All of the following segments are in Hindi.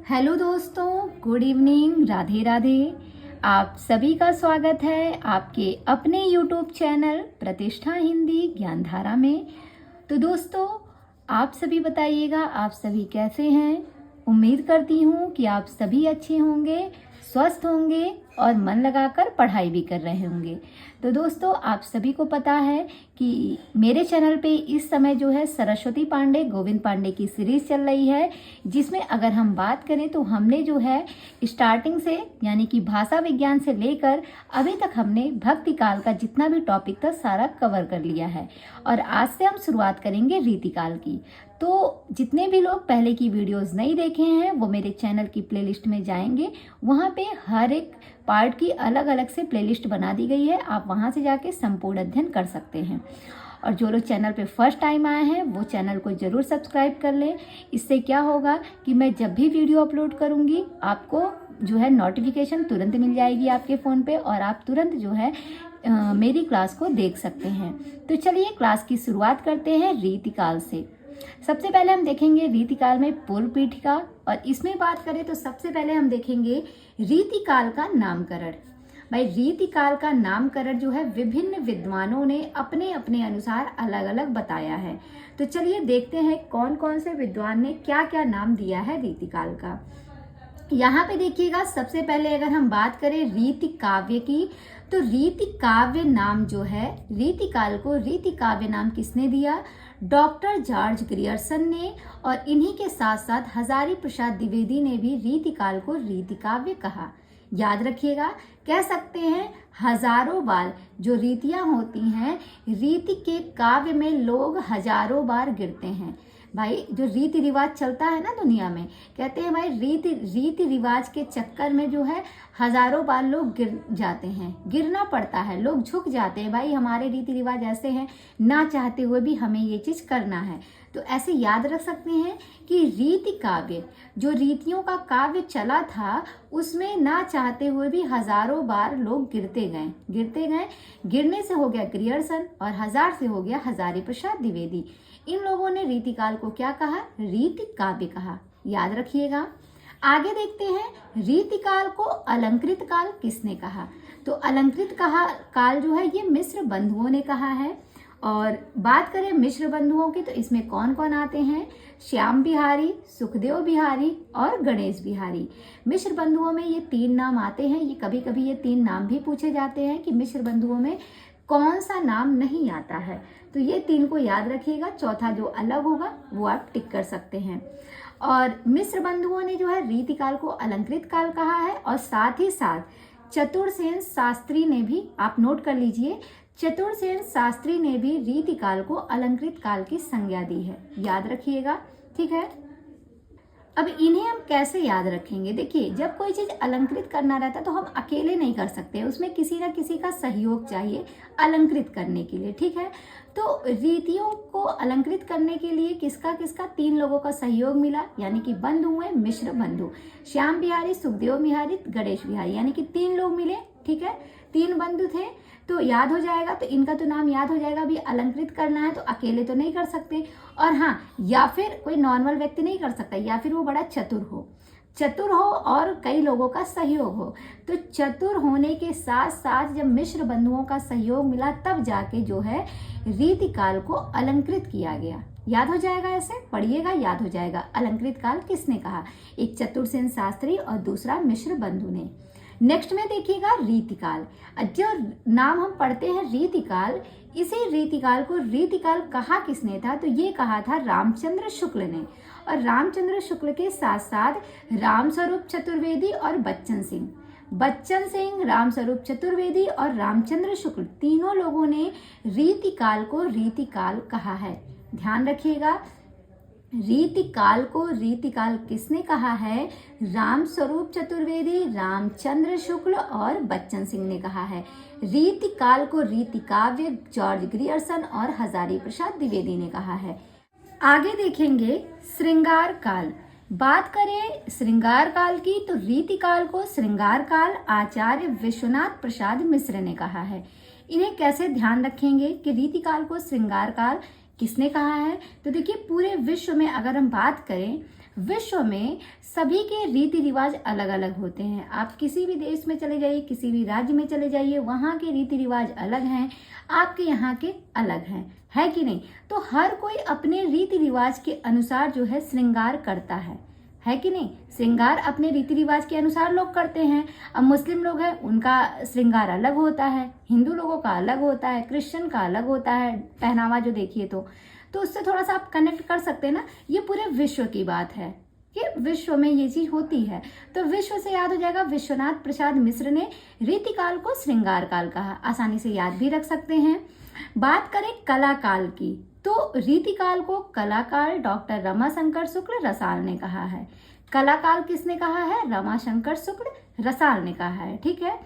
हेलो दोस्तों, गुड इवनिंग, राधे राधे। आप सभी का स्वागत है आपके अपने यूट्यूब चैनल प्रतिष्ठा हिंदी ज्ञानधारा में। तो दोस्तों, आप सभी बताइएगा, आप सभी कैसे हैं। उम्मीद करती हूँ कि आप सभी अच्छे होंगे, स्वस्थ होंगे और मन लगाकर पढ़ाई भी कर रहे होंगे। तो दोस्तों, आप सभी को पता है कि मेरे चैनल पे इस समय जो है सरस्वती पांडे, गोविंद पांडे की सीरीज चल रही है, जिसमें अगर हम बात करें तो हमने जो है स्टार्टिंग से यानी कि भाषा विज्ञान से लेकर अभी तक हमने भक्ति काल का जितना भी टॉपिक था सारा कवर कर लिया है। और आज से हम शुरुआत करेंगे रीतिकाल की। तो जितने भी लोग पहले की वीडियोस नहीं देखे हैं वो मेरे चैनल की प्लेलिस्ट में जाएंगे, वहाँ पे हर एक पार्ट की अलग अलग से प्लेलिस्ट बना दी गई है, आप वहाँ से जाके संपूर्ण अध्ययन कर सकते हैं। और जो लोग चैनल पे फर्स्ट टाइम आए हैं वो चैनल को ज़रूर सब्सक्राइब कर लें। इससे क्या होगा कि मैं जब भी वीडियो अपलोड करूँगी आपको जो है नोटिफिकेशन तुरंत मिल जाएगी आपके फ़ोन पे और आप तुरंत जो है मेरी क्लास को देख सकते हैं। तो चलिए क्लास की शुरुआत करते हैं रीतिकाल से। सबसे पहले हम देखेंगे रीतिकाल में पूर्व पीठिका, और इसमें बात करें तो सबसे पहले हम देखेंगे रीतिकाल का नामकरण। भाई, रीतिकाल का नामकरण जो है विभिन्न विद्वानों ने अपने अपने अनुसार अलग अलग बताया है। तो चलिए देखते हैं कौन कौन से विद्वान ने क्या क्या नाम दिया है रीतिकाल का। यहाँ पे देखिएगा, सबसे पहले अगर हम बात करें रीति काव्य की, तो रीति काव्य नाम जो है रीतिकाल को रीति काव्य नाम किसने दिया? डॉक्टर जॉर्ज ग्रियर्सन ने। और इन्हीं के साथ साथ हजारी प्रसाद द्विवेदी ने भी रीतिकाल को रीति काव्य कहा। याद रखिएगा, कह सकते हैं हजारों बार जो रीतियां होती हैं, रीति के काव्य में लोग हजारों बार गिरते हैं। भाई, जो रीति रिवाज चलता है ना दुनिया में, कहते हैं भाई रीति रिवाज के चक्कर में जो है हजारों बार लोग गिर जाते हैं, गिरना पड़ता है, लोग झुक जाते हैं। भाई, हमारे रीति रिवाज ऐसे हैं, ना चाहते हुए भी हमें ये चीज करना है। तो ऐसे याद रख सकते हैं कि रीति काव्य, जो रीतियों का काव्य चला था, उसमें ना चाहते हुए भी हजारों बार लोग गिरते गए। गिरने से हो गया ग्रियर्सन और हजार से हो गया हजारी प्रसाद द्विवेदी। इन लोगों ने रीतिकाल को क्या कहा? रीति काव्य कहा। याद रखिएगा। आगे देखते हैं रीतिकाल को अलंकृत काल किसने कहा? तो अलंकृत काल जो है ये मिश्र बंधुओं ने कहा है। और बात करें मिश्र बंधुओं की तो इसमें कौन कौन आते हैं? श्याम बिहारी, सुखदेव बिहारी और गणेश बिहारी। मिश्र बंधुओं में ये तीन नाम आते हैं। ये कभी कभी ये तीन नाम भी पूछे जाते हैं कि मिश्र बंधुओं में कौन सा नाम नहीं आता है। तो ये तीन को याद रखिएगा, चौथा जो अलग होगा वो आप टिक कर सकते हैं। और मिश्र बंधुओं ने जो है रीतिकाल को अलंकृत काल कहा है। और साथ ही साथ चतुरसेन शास्त्री ने भी, आप नोट कर लीजिए, चतुरसेन शास्त्री ने भी रीतिकाल को अलंकृत काल की संज्ञा दी है। याद रखिएगा, ठीक है। अब इन्हें हम कैसे याद रखेंगे? देखिए, जब कोई चीज अलंकृत करना रहता है तो हम अकेले नहीं कर सकते, उसमें किसी ना किसी का सहयोग चाहिए अलंकृत करने के लिए, ठीक है। तो रीतियों को अलंकृत करने के लिए किसका किसका? तीन लोगों का सहयोग मिला, यानी कि बंधु हुए मिश्र बंधु, श्याम बिहारी, सुखदेव बिहारी, गणेश बिहारी, यानी कि तीन लोग मिले, ठीक है। तीन बंधु थे तो याद हो जाएगा, तो इनका तो नाम याद हो जाएगा। अभी अलंकृत करना है तो अकेले तो नहीं कर सकते, और हाँ, या फिर कोई नॉर्मल व्यक्ति नहीं कर सकता, या फिर वो बड़ा चतुर हो और कई लोगों का सहयोग हो। तो चतुर होने के साथ साथ जब मिश्र बंधुओं का सहयोग मिला तब जाके जो है रीतिकाल को अलंकृत किया गया। याद हो जाएगा, ऐसे पढ़िएगा, याद हो जाएगा। अलंकृत काल किसने कहा? एक चतुरसेन शास्त्री और दूसरा मिश्र बंधु ने। नेक्स्ट में देखिएगा रीतिकाल। जो नाम हम पढ़ते हैं रीतिकाल, इसी रीतिकाल को रीतिकाल कहा किसने था? तो ये कहा था रामचंद्र शुक्ल ने। और रामचंद्र शुक्ल के साथ साथ रामस्वरूप चतुर्वेदी और बच्चन सिंह, रामस्वरूप चतुर्वेदी और रामचंद्र शुक्ल, तीनों लोगों ने रीतिकाल को रीतिकाल कहा है। ध्यान रखिएगा, रीतिकाल को रीतिकाल किसने कहा है? रामस्वरूप चतुर्वेदी, रामचंद्र शुक्ल और बच्चन सिंह ने कहा है। रीतिकाल को रीतिकाव्य जॉर्ज ग्रियर्सन और हजारी प्रसाद द्विवेदी ने कहा है। आगे देखेंगे श्रृंगार काल। बात करें श्रृंगार काल की तो रीतिकाल को श्रृंगार काल आचार्य विश्वनाथ प्रसाद मिश्र ने कहा है। इन्हें कैसे ध्यान रखेंगे कि रीतिकाल को श्रृंगार काल किसने कहा है? तो देखिए, पूरे विश्व में अगर हम बात करें विश्व में सभी के रीति रिवाज अलग अलग होते हैं। आप किसी भी देश में चले जाइए, किसी भी राज्य में चले जाइए, वहाँ के रीति रिवाज अलग हैं, आपके यहाँ के अलग हैं, है कि नहीं। तो हर कोई अपने रीति रिवाज के अनुसार जो है श्रृंगार करता है कि नहीं। श्रृंगार अपने रीति रिवाज के अनुसार लोग करते हैं। अब मुस्लिम लोग हैं, उनका श्रृंगार अलग होता है, हिंदू लोगों का अलग होता है, क्रिश्चियन का अलग होता है पहनावा जो देखिए तो उससे थोड़ा सा आप कनेक्ट कर सकते हैं ना। ये पूरे विश्व की बात है कि विश्व में ये चीज होती है। तो विश्व से याद हो जाएगा, विश्वनाथ प्रसाद मिश्र ने रीतिकाल को श्रृंगार काल कहा, आसानी से याद भी रख सकते हैं। बात करें कला काल की, तो रीतिकाल को कलाकाल डॉक्टर रमाशंकर शुक्ल रसाल ने कहा है। कलाकाल किसने कहा है? रमाशंकर शुक्ल रसाल ने कहा है, ठीक है।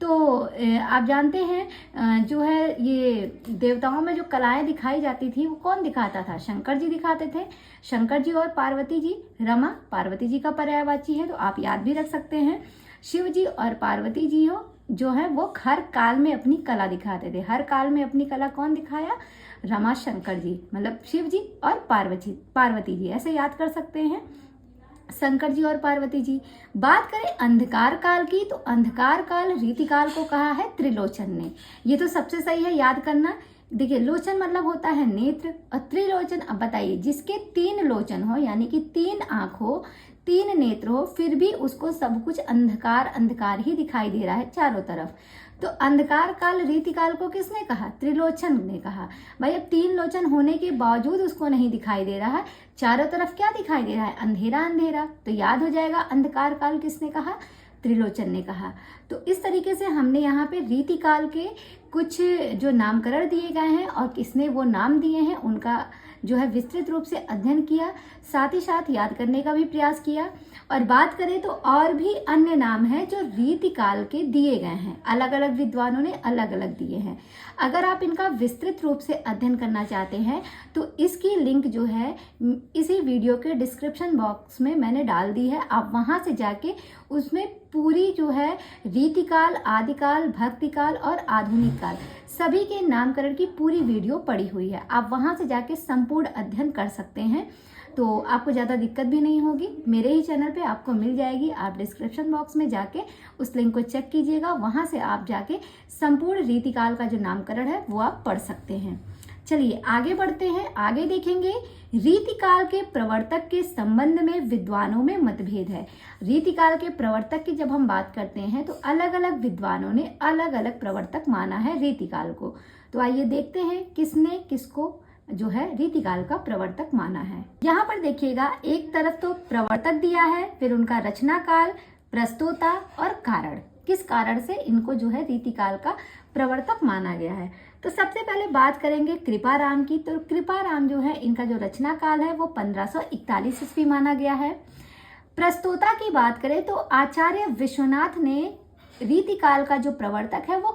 तो आप जानते हैं जो है ये देवताओं में जो कलाएं दिखाई जाती थी वो कौन दिखाता था? शंकर जी दिखाते थे। शंकर जी और पार्वती जी, रमा पार्वती जी का पर्यायवाची है, तो आप याद भी रख सकते हैं। शिव जी और पार्वती जी जो है वो हर काल में अपनी कला दिखाते थे। हर काल में अपनी कला कौन दिखाया? रमाशंकर जी, मतलब शिव जी और पार्वती जी, ऐसे याद कर सकते हैं, शंकर जी और पार्वती जी। बात करें अंधकार काल की, तो अंधकार काल रीतिकाल को कहा है त्रिलोचन ने। ये तो सबसे सही है याद करना। देखिए, लोचन मतलब होता है नेत्र, और त्रिलोचन, अब बताइए, जिसके 3 लोचन हो, यानी कि 3 आंख हो, 3 नेत्र हो, फिर भी उसको सब कुछ अंधकार अंधकार ही दिखाई दे रहा है चारों तरफ। तो अंधकार काल रीतिकाल को किसने कहा? त्रिलोचन ने कहा। भाई, अब 3 लोचन होने के बावजूद उसको नहीं दिखाई दे रहा है, चारों तरफ क्या दिखाई दे रहा है? अंधेरा अंधेरा। तो याद हो जाएगा, अंधकार काल किसने कहा? त्रिलोचन ने कहा। तो इस तरीके से हमने यहाँ पे रीतिकाल के कुछ जो नामकरण दिए गए हैं और किसने वो नाम दिए हैं उनका जो है विस्तृत रूप से अध्ययन किया, साथ ही साथ याद करने का भी प्रयास किया। और बात करें तो और भी अन्य नाम हैं जो रीतिकाल के दिए गए हैं, अलग अलग विद्वानों ने अलग अलग दिए हैं। अगर आप इनका विस्तृत रूप से अध्ययन करना चाहते हैं तो इसकी लिंक जो है इसी वीडियो के डिस्क्रिप्शन बॉक्स में मैंने डाल दी है। आप वहां से जाके उसमें पूरी जो है रीतिकाल, आदिकाल, भक्तिकाल और आधुनिक काल सभी के नामकरण की पूरी वीडियो पड़ी हुई है। आप वहां से जाके संपूर्ण अध्ययन कर सकते हैं, तो आपको ज़्यादा दिक्कत भी नहीं होगी। मेरे ही चैनल पे आपको मिल जाएगी। आप डिस्क्रिप्शन बॉक्स में जाके उस लिंक को चेक कीजिएगा, वहां से आप जाके संपूर्ण रीतिकाल का जो नामकरण है वो आप पढ़ सकते हैं। चलिए आगे बढ़ते हैं। आगे देखेंगे रीतिकाल के प्रवर्तक के संबंध में विद्वानों में मतभेद है। रीतिकाल के प्रवर्तक की जब हम बात करते हैं तो अलग अलग विद्वानों ने अलग अलग प्रवर्तक माना है रीतिकाल को। तो आइए देखते हैं किसने किसको जो है रीतिकाल का प्रवर्तक माना है। यहाँ पर देखिएगा, एक तरफ तो प्रवर्तक दिया है, फिर उनका रचना काल, प्रस्तोता और कारण, किस कारण से इनको जो है रीतिकाल का प्रवर्तक माना गया है। तो सबसे पहले बात करेंगे कृपाराम की। तो कृपाराम जो है इनका जो रचना काल है वो 1541 ईस्वी माना गया है। प्रस्तोता की बात करें तो आचार्य विश्वनाथ ने रीतिकाल का जो प्रवर्तक है वो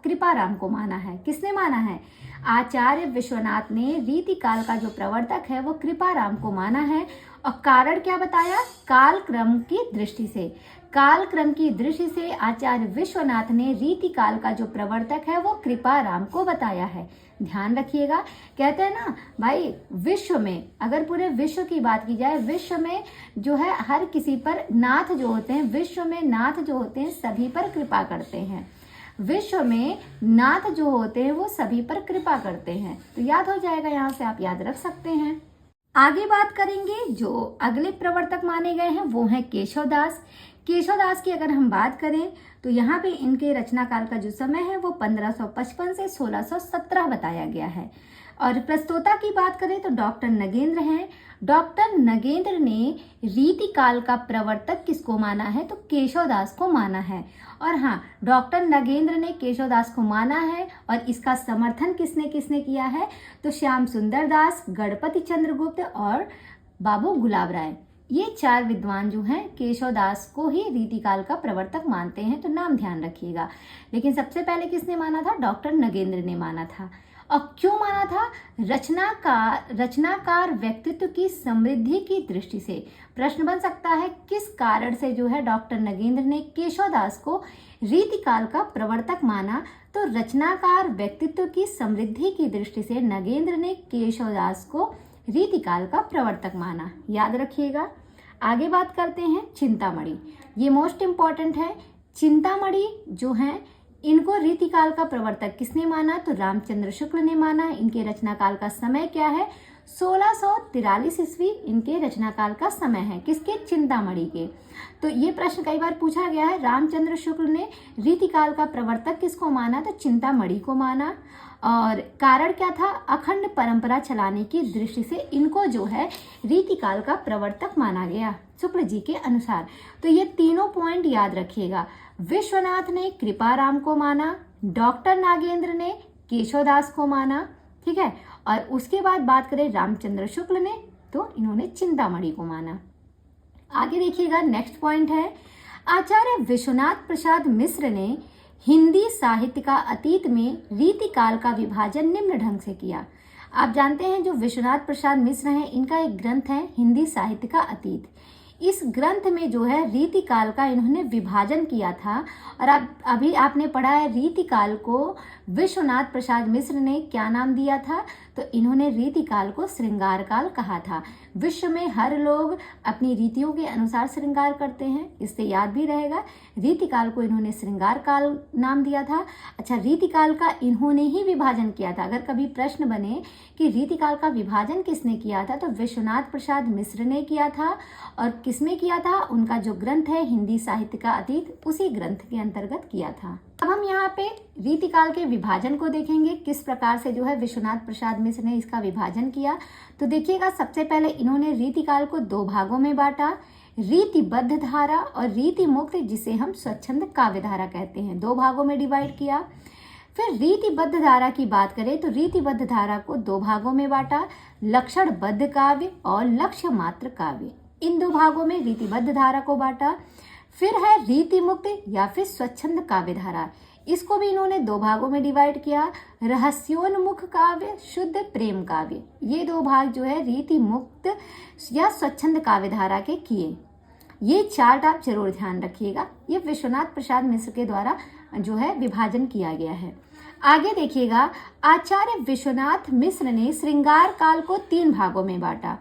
कृपाराम को माना है। किसने माना है? आचार्य विश्वनाथ ने रीतिकाल का जो प्रवर्तक है वो कृपाराम को माना है। और कारण क्या बताया? कालक्रम की दृष्टि से। कालक्रम की दृष्टि से आचार्य विश्वनाथ ने रीतिकाल का जो प्रवर्तक है वो कृपाराम को बताया है। ध्यान रखिएगा, कहते हैं ना भाई, विश्व में, अगर पूरे विश्व की बात की जाए, विश्व में जो है हर किसी पर नाथ जो होते हैं, विश्व में नाथ जो होते हैं सभी पर कृपा करते हैं। विश्व में नाथ जो होते हैं वो सभी पर कृपा करते हैं। तो याद हो जाएगा, यहाँ से आप याद रख सकते हैं। आगे बात करेंगे, जो अगले प्रवर्तक माने गए हैं वो हैं केशवदास। केशवदास की अगर हम बात करें तो यहाँ पे इनके रचना काल का जो समय है वो 1555 से 1617 बताया गया है। और प्रस्तोता की बात करें तो डॉक्टर नगेंद्र हैं। डॉक्टर नगेंद्र ने रीतिकाल का प्रवर्तक किसको माना है? तो केशवदास को माना है। और हाँ, डॉक्टर नगेंद्र ने केशवदास को माना है और इसका समर्थन किसने किसने किया है? तो श्याम सुंदर दास, गणपति चंद्रगुप्त और बाबू गुलाब राय, ये 4 विद्वान जो हैं केशवदास को ही रीतिकाल का प्रवर्तक मानते हैं। तो नाम ध्यान रखिएगा। लेकिन सबसे पहले किसने माना था? डॉक्टर नगेंद्र ने माना था। और क्यों माना था? रचनाकार व्यक्तित्व की समृद्धि की दृष्टि से। प्रश्न बन सकता है किस कारण से जो है डॉक्टर नगेंद्र ने केशवदास को रीतिकाल का प्रवर्तक माना? तो रचनाकार व्यक्तित्व की समृद्धि की दृष्टि से नगेंद्र ने केशवदास को रीतिकाल का प्रवर्तक माना। याद रखिएगा। आगे बात करते हैं चिंतामणि, ये मोस्ट इम्पॉर्टेंट है। चिंतामणि जो है इनको रीतिकाल का प्रवर्तक किसने माना? तो रामचंद्र शुक्ल ने माना। इनके रचना काल का समय क्या है? 1643 ईस्वी इनके रचना काल का समय है। किसके? चिंतामणि के। तो ये प्रश्न कई बार पूछा गया है, रामचंद्र शुक्ल ने रीतिकाल का प्रवर्तक किसको माना? तो चिंतामणि को माना। और कारण क्या था? अखंड परंपरा चलाने की दृष्टि से इनको जो है रीतिकाल का प्रवर्तक माना गया शुक्ल जी के अनुसार। तो ये तीनों पॉइंट याद रखिएगा। विश्वनाथ ने कृपाराम को माना, डॉक्टर नागेंद्र ने केशवदास को माना, ठीक है। और उसके बाद बात करें रामचंद्र शुक्ल ने, तो इन्होंने चिंतामणि को माना। आगे देखिएगा, नेक्स्ट पॉइंट है, आचार्य विश्वनाथ प्रसाद मिश्र ने हिंदी साहित्य का अतीत में रीतिकाल का विभाजन निम्न ढंग से किया। आप जानते हैं जो विश्वनाथ प्रसाद मिश्र हैं, इनका एक ग्रंथ है हिंदी साहित्य का अतीत। इस ग्रंथ में जो है रीतिकाल का इन्होंने विभाजन किया था। और अभी आपने पढ़ा है रीतिकाल को विश्वनाथ प्रसाद मिश्र ने क्या नाम दिया था? तो इन्होंने रीतिकाल को श्रृंगार काल कहा था। विश्व में हर लोग अपनी रीतियों के अनुसार श्रृंगार करते हैं, इससे याद भी रहेगा। रीतिकाल को इन्होंने श्रृंगार काल नाम दिया था। अच्छा, रीतिकाल का इन्होंने ही विभाजन किया था। अगर कभी प्रश्न बने कि रीतिकाल का विभाजन किसने किया था, तो विश्वनाथ प्रसाद मिश्र ने किया था। और किसने किया था? उनका जो ग्रंथ है हिंदी साहित्य का अतीत, उसी ग्रंथ के अंतर्गत किया था। अब हम यहाँ पे रीतिकाल के विभाजन को देखेंगे, किस प्रकार से जो है विश्वनाथ प्रसाद मिश्र ने इसका विभाजन किया। तो देखिएगा, सबसे पहले इन्होंने रीतिकाल को दो भागों में बांटा, रीतिबद्ध धारा और रीति मुक्त, जिसे हम स्वच्छंद काव्य धारा कहते हैं, दो भागों में डिवाइड किया। फिर रीतिबद्ध धारा की बात करें तो रीतिबद्ध धारा को दो भागों में बांटा, लक्षणबद्ध काव्य और लक्ष्य मात्र काव्य, इन दो भागों में रीतिबद्ध धारा को बांटा। फिर है रीति मुक्त या फिर स्वच्छंद काव्य धारा, इसको भी इन्होंने दो भागों में डिवाइड किया, रहस्योन्मुख काव्य, शुद्ध प्रेम काव्य। ये दो भाग जो है रीति मुक्त या स्वच्छंद काव्य धारा के किए। ये चार्ट आप जरूर ध्यान रखिएगा, ये विश्वनाथ प्रसाद मिश्र के द्वारा जो है विभाजन किया गया है। आगे देखिएगा, आचार्य विश्वनाथ मिश्र ने श्रृंगार काल को तीन भागों में बांटा।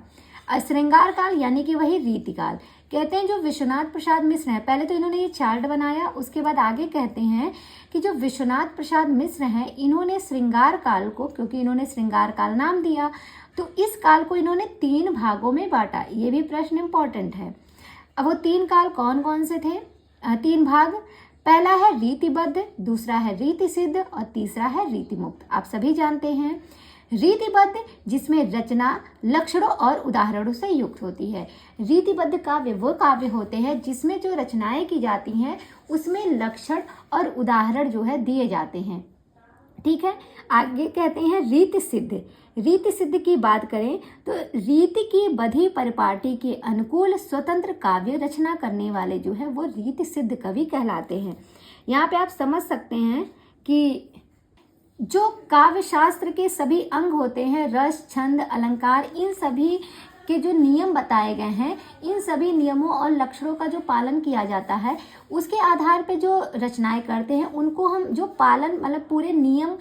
श्रृंगार काल यानी कि वही रीतिकाल। कहते हैं जो विश्वनाथ प्रसाद मिश्र हैं, पहले तो इन्होंने ये चार्ट बनाया, उसके बाद आगे कहते हैं कि जो विश्वनाथ प्रसाद मिश्र हैं, इन्होंने श्रृंगार काल को, क्योंकि इन्होंने श्रृंगार काल नाम दिया, तो इस काल को इन्होंने तीन भागों में बांटा। ये भी प्रश्न इंपॉर्टेंट है। अब वो तीन काल कौन कौन से थे? तीन भाग, पहला है रीतिबद्ध, दूसरा है रीति सिद्ध और तीसरा है रीति मुक्त। आप सभी जानते हैं रीतिबद्ध जिसमें रचना लक्षणों और उदाहरणों से युक्त होती है। रीतिबद्ध काव्य वो काव्य होते हैं जिसमें जो रचनाएं की जाती हैं उसमें लक्षण और उदाहरण जो है दिए जाते हैं, ठीक है। आगे कहते हैं रीति सिद्ध। रीति सिद्ध की बात करें तो रीति की बधी परिपाटी के अनुकूल स्वतंत्र काव्य रचना करने वाले जो है वो रीति सिद्ध कवि कहलाते हैं। यहाँ पे आप समझ सकते हैं कि जो काव्य शास्त्र के सभी अंग होते हैं, रस, छंद, अलंकार, इन सभी के जो नियम बताए गए हैं, इन सभी नियमों और लक्षणों का जो पालन किया जाता है, उसके आधार पे जो रचनाएं करते हैं उनको हम जो पालन मतलब पूरे नियम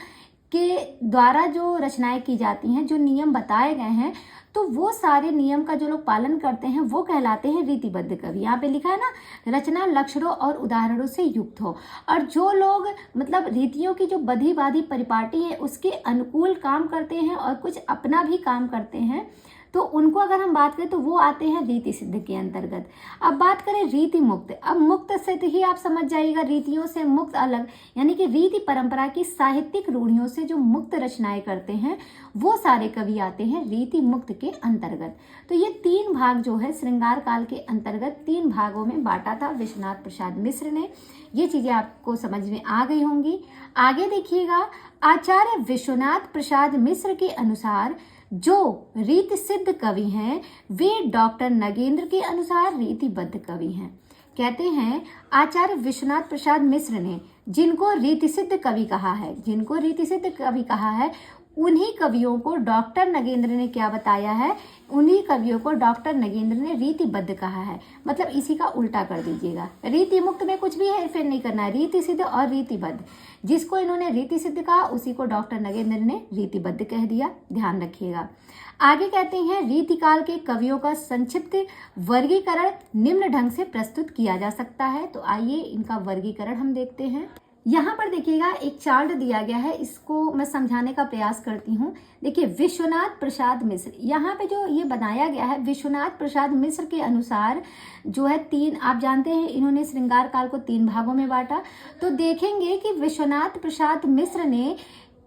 के द्वारा जो रचनाएं की जाती हैं, जो नियम बताए गए हैं, तो वो सारे नियम का जो लोग पालन करते हैं वो कहलाते हैं रीतिबद्ध कवि। यहाँ पे लिखा है ना, रचना लक्षणों और उदाहरणों से युक्त हो। और जो लोग मतलब रीतियों की जो बधी बाधी परिपाटी है उसके अनुकूल काम करते हैं और कुछ अपना भी काम करते हैं, तो उनको अगर हम बात करें तो वो आते हैं रीति सिद्ध के अंतर्गत। अब बात करें रीति मुक्त। अब मुक्त से ही आप समझ जाइएगा, रीतियों से मुक्त अलग, यानी कि रीति परंपरा की साहित्यिक रूढ़ियों से जो मुक्त रचनाएं करते हैं वो सारे कवि आते हैं रीति मुक्त के अंतर्गत। तो ये तीन भाग जो है श्रृंगार काल के अंतर्गत तीन भागों में बांटा था विश्वनाथ प्रसाद मिश्र ने। ये चीजें आपको समझ में आ गई होंगी। आगे देखिएगा, आचार्य विश्वनाथ प्रसाद मिश्र के अनुसार जो रीति सिद्ध कवि हैं वे डॉक्टर नगेंद्र के अनुसार रीतिबद्ध कवि हैं। कहते हैं आचार्य विश्वनाथ प्रसाद मिश्र ने जिनको रीति सिद्ध कवि कहा है, जिनको रीति सिद्ध कवि कहा है, उन्हीं कवियों को डॉक्टर नगेंद्र ने क्या बताया है, उन्हीं कवियों को डॉक्टर नगेंद्र ने रीतिबद्ध कहा है। मतलब इसी का उल्टा कर दीजिएगा, रीति मुक्त में कुछ भी हेरफेर नहीं करना है, रीति सिद्ध और रीतिबद्ध। जिसको इन्होंने रीति सिद्ध कहा उसी को डॉक्टर नगेंद्र ने रीतिबद्ध कह दिया, ध्यान रखिएगा। आगे कहते हैं रीतिकाल के कवियों का संक्षिप्त वर्गीकरण निम्न ढंग से प्रस्तुत किया जा सकता है। तो आइए इनका वर्गीकरण हम देखते हैं। यहाँ पर देखिएगा एक चार्ट दिया गया है, इसको मैं समझाने का प्रयास करती हूँ। देखिए विश्वनाथ प्रसाद मिश्र, यहाँ पे जो ये बनाया गया है विश्वनाथ प्रसाद मिश्र के अनुसार जो है तीन, आप जानते हैं इन्होंने श्रृंगार काल को 3 भागों में बांटा। तो देखेंगे कि विश्वनाथ प्रसाद मिश्र ने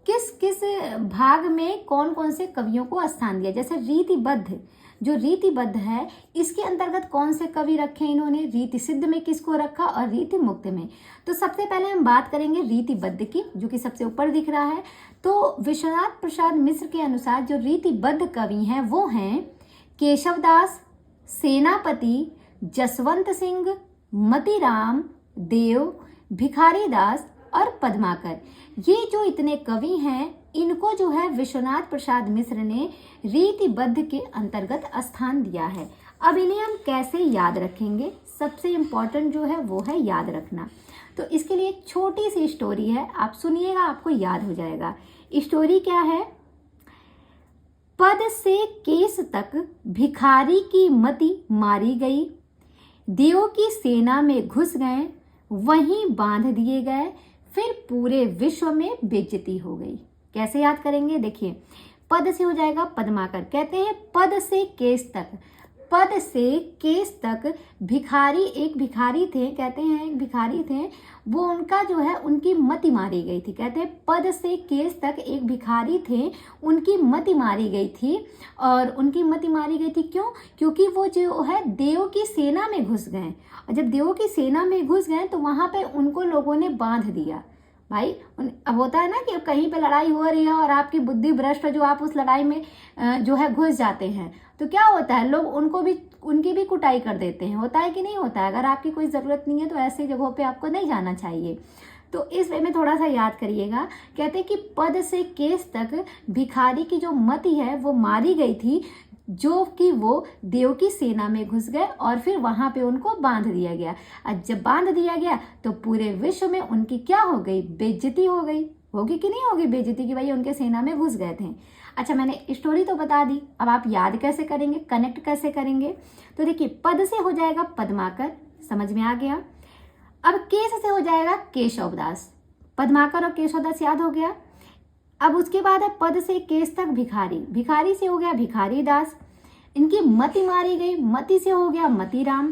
किस किस भाग में कौन कौन से कवियों को स्थान दिया। जैसे रीतिबद्ध, जो रीतिबद्ध है इसके अंतर्गत कौन से कवि रखे इन्होंने, रीति सिद्ध में किसको रखा और रीति मुक्त में। तो सबसे पहले हम बात करेंगे रीतिबद्ध की, जो कि सबसे ऊपर दिख रहा है। तो विश्वनाथ प्रसाद मिश्र के अनुसार जो रीतिबद्ध कवि हैं वो हैं केशवदास, सेनापति, जसवंत सिंह, मतीराम, देव, भिखारी दास और पद्माकर। ये जो इतने कवि हैं इनको जो है विश्वनाथ प्रसाद मिश्र ने रीतिबद्ध के अंतर्गत स्थान दिया है। अब इन्हें हम कैसे याद रखेंगे, सबसे इम्पोर्टेंट जो है वो है याद रखना। तो इसके लिए एक छोटी सी स्टोरी है, आप सुनिएगा आपको याद हो जाएगा। स्टोरी क्या है, पद से केस तक भिखारी की मति मारी गई, देव की सेना में घुस गए, वहीं बांध दिए गए, फिर पूरे विश्व में बेइज्जती हो गई। कैसे याद करेंगे, देखिए पद से हो जाएगा पद्माकर। कहते हैं पद से केस तक, पद से केस तक भिखारी, एक भिखारी थे, कहते हैं एक भिखारी थे, वो उनका जो है उनकी मति मारी गई थी। कहते हैं पद से केस तक एक भिखारी थे, उनकी मति मारी गई थी। और उनकी मति मारी गई थी क्यों, क्योंकि वो जो है देव की सेना में घुस गए, और जब देव की सेना में घुस गए तो वहां पे उनको लोगों ने बांध दिया। भाई अब होता है ना कि कहीं पे लड़ाई हो रही है और आपकी बुद्धि भ्रष्ट, जो आप उस लड़ाई में जो है घुस जाते हैं, तो क्या होता है लोग उनकी भी कुटाई कर देते हैं। होता है कि नहीं होता है, अगर आपकी कोई ज़रूरत नहीं है तो ऐसी जगहों पे आपको नहीं जाना चाहिए। तो इस वे में थोड़ा सा याद करिएगा। कहते हैं कि पद से केस तक भिखारी की जो मति है वो मारी गई थी, जो कि वो देव की सेना में घुस गए और फिर वहां पे उनको बांध दिया गया। और जब बांध दिया गया तो पूरे विश्व में उनकी क्या हो गई, बेइज्जती हो गई। होगी कि नहीं होगी बेइज्जती की, भाई उनके सेना में घुस गए थे। अच्छा मैंने स्टोरी तो बता दी, अब आप याद कैसे करेंगे, कनेक्ट कैसे करेंगे। तो देखिए पद से हो जाएगा पद्माकर, समझ में आ गया। अब केस से हो जाएगा केशवदास, पद्माकर और केशवदास याद हो गया। अब उसके बाद है पद से केस तक भिखारी, भिखारी से हो गया भिखारी दास, इनकी मति मारी गई, मति से हो गया मतीराम।